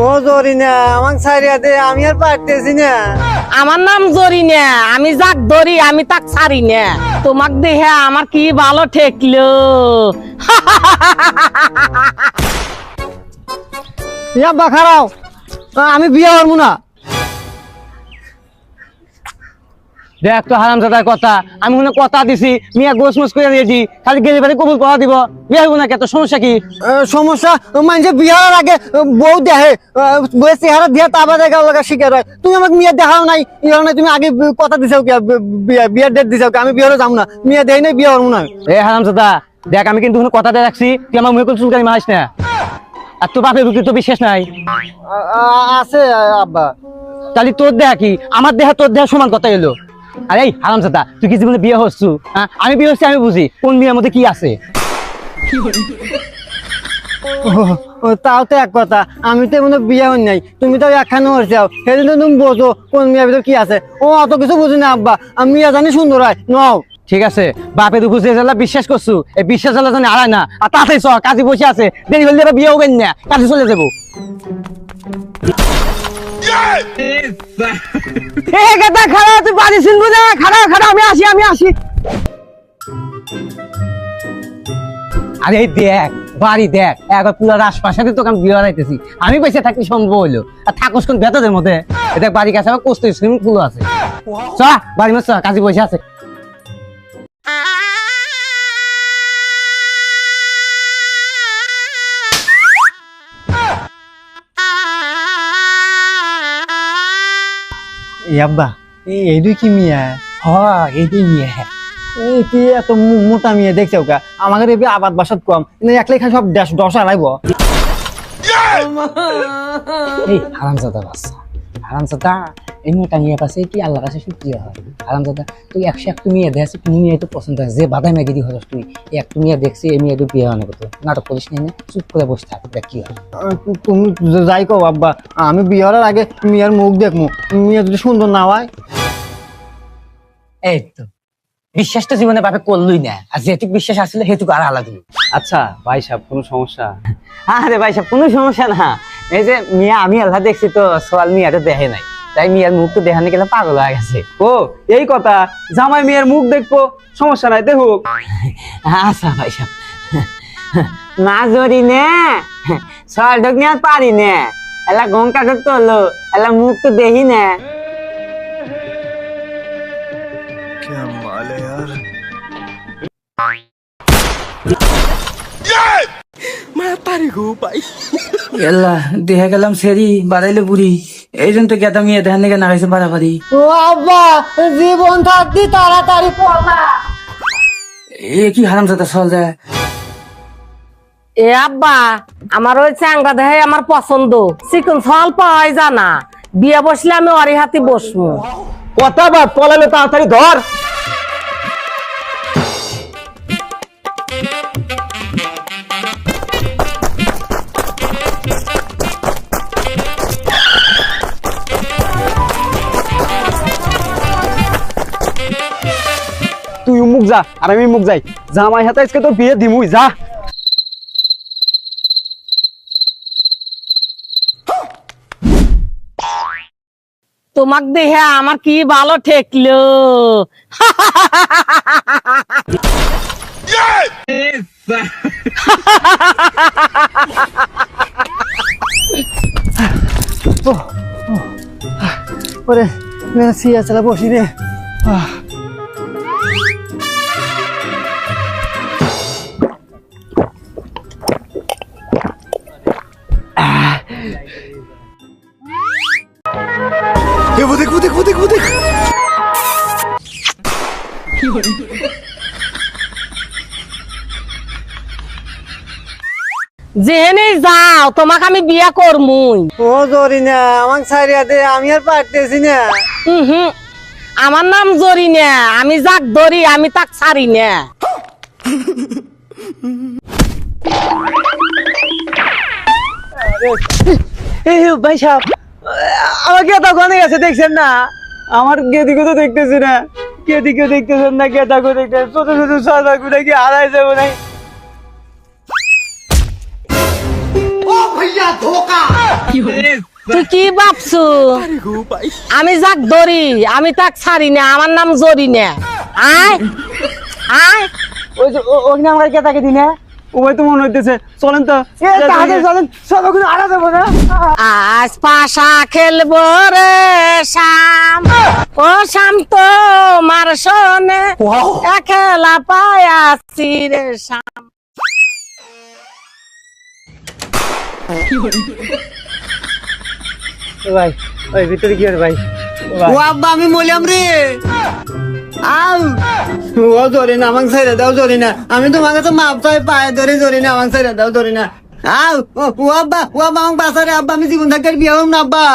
ও জরিনা আমাকে ছাড়িয়া দে, আমি আর পারতেছি না। আমার নাম জরিনা, আমি যাক ধরি আমি তাক ছাড়ি না। তোমাক দেখে আমার কি ভালো ঠেকলো। আব্বা খারাও, আমি বিয়ে করবো না। দেখ তো হারামজাদার কথা, আমি মনে কথা দিছি মিয়া গোছ মোছ করে দিয়েছি, খালি গেলে বাড়ি কবুল করা দিব, বিয়ে হইব না। কত সমস্যা কি? সমস্যা মানে বিয়ার আগে বউ দেখে, বউয়ের চেহারা দিয়ে তারপর দেখা লাগা শিকার হয়। তুমি আমাকে মেয়ে দেখাও নাই, তুমি আগে কথা দিছাও কি, বিয়ের ডেট দিছাও কি? আমি বিয়ে যাবো না, মেয়ে দেই নাই, বিয়ে করবো না। এ হারামজাদা দেখ, আমি কিন্তু কথা দিয়ে রাখছি, তুই আমার মুখে চুলকানি মারিস না। আর তোর বাপের বুকে তো বিশ্বাস নাই। আছে আব্বা। তাহলে তোর দেহা কি আমার দেহা তোর দেহা সমান কথা এলো? আরে হারামজাদা, তুই কি জীবনে বিয়ে হচ্ছু? হ্যাঁ, আমি বিয়ে হচ্ছি, আমি বুঝি কোন বিয়ের মধ্যে কি আছে। তাও তো এক কথা, আমি তো মনে বিয়ে হই নাই, তুমি তো একখানে হচ্ছাও, সেদিন তুমি বোঝো কোন মেয়ের ভিতর কি আছে। ও অত কিছু বুঝি না আব্বা, আমি মেয়ে জানি সুন্দর হয় নাও। ঠিক আছে, বাপের উপর যে জ্বালা বিশ্বাস করছু, এই বিশ্বাস জ্বালা জানি আড়ায় না। আর তাতে চ, কাজে বসে আছে, দেরি হলে বিয়ে হবেন না, কাজে চলে যাবো। খারাপ, তুই বাড়ি চিনবো না। খারাপ খারাপ, আমি আসি। আরে দেখ বাড়ি দেখ, একবার পুরো রাজপ্রাসাদে তোকে আমি বিয়ে হারাইতেছি। আমি পয়সা থাকলে সম্ভব হইলো, আর থাকস কোন বেতনের মধ্যে। দেখ বাড়ি কাছে আমার কোস্ত সুইমিং পুল আছে। চ বাড়ি মাছ, কাজে পয়সা আছে। আব্বা এই দুই কি মিয়া? এইটাই নিয়ে এই তুই এত মোটা মেয়ে দেখছে ওকা, আমাদের এই আবাদ বাসাত কম, একলাই খালি সব দশা লাইব। এই হারামজাদা বাচ্চা, হারামজাদা এই মোটা মেয়ে কাছে কি আল্লাহ কাছে শুক্রিয়া হয়। হারামজাদা তুই 101 মেয়ে দেখছিস, তুমি মেয়ে তো পছন্দ হয়, যে বাদাই মেয়ে হস তুই এক মেয়ে দেখছি, এই মেয়ে তো বিয়ে হয় না। কত নাটক করিস না, চুপ করে বসে থাক, দেখ কি হয়। তুমি যাই কো আব্বা, আমি বিয়ে হওয়ার আগে মেয়ের মুখ দেখবো, মেয়ে যদি সুন্দর না হয়। এই তো বিশ্বাস তো জীবনে বাপে করলই না, আর যেটুক বিশ্বাস আসলে সেটুকু আর আলাদা। আচ্ছা ভাই সাহেব, কোনো সমস্যা? আরে ভাই সাহেব কোনো সমস্যা না। এই যে মিয়া আমি আল্লাহ দেখছি তো, সোয়াল মিয়াটা দেখে নাই, তাই মিয়ার মুখ তো দেখানে গেলে পাগল হয়ে গেছে। ও এই কথা, জামাই মেয়ের মুখ দেখবো, সমস্যা নাই, দেখুক। আচ্ছা ভাই সাহেব, না জরি নে সোয়াল ঢোক নিয়ে পারি নে, এলা গঙ্কা ঢোক তো হলো, এলা মুখ তো দেখি না। এল্লা দেখা গেলাম সেরি বাড়াইলে বুড়ি, এই জন্য তো গেতা মেয়ে দেখান থেকে নাগাইছে বাড়াবাড়ি। ও আব্বা জীবন থাকতে তাড়াতাড়ি পড়া। এ কি হারাম যাতা চল যায়। এ আব্বা, আমার ওই চ্যাংরা দেহে আমার পছন্দ, চিকন ফল পাওয়াই জানা। বিয়ে বসলে আমি অরি হাতে বসবো। কথা বা পলালে তাড়াতাড়ি ধর। তুই মুখ যা আর আমি মুখ যাই, জামাই হাতে আজকে তোর বিয়ে দিমুই, যা। তোমাক দেখে আমার কি ভালো ঠেকলো। ওরে সিয়া চালা বসি রে। যেহেনে যাও তোমাকে আমি বিয়া করমুই। ও জরিনা আমাকে ছাড়িয়া দে, আমি আর পারতেছি না। হুম, আমার নাম জরিনা, আমি যাক ধরি আমি তাক ছাড়ি না। ভাই সাহেব আমার গেতা গনে গেছে, দেখছেন না? আমার গেদিকে তো দেখতেছি না, গেদিকে দেখতেছেন না, গেতাকে দেখতেছেন, ছোট ছোট সাদা গুলা কি হারাই যাবো নাই। ओ भैया धोखा তুই কি ভাবছু আমি যাক ধরি আমি তাক ছাড়ি না আমার নাম জরি না আয় আয় ওই যে ওখানে আমার কেতাকে দিনে ওই তো মনে হইতেছে চলেন তো তাহলে চলেন সব ওখানে আড়া দেবো না আজ পাশা খেলবো রে শাম ও শাম তো মার শোনে খেলা পায়াছি রে শাম ভাই ওই ভিতরে কি আর ভাই ও আব্বা আমি মরলাম রে আউ ও ধরে না আমাকে ছেড়ে দাও ধরে না আমি তোমাকে তো মাপ চাই পায়ে ধরে না আমাকে ছেড়ে দাও ধরে না আউ ও আব্বা আমাকে বাঁচা রে আব্বা আমি জীবন থাকার বিয়ে হম না আব্বা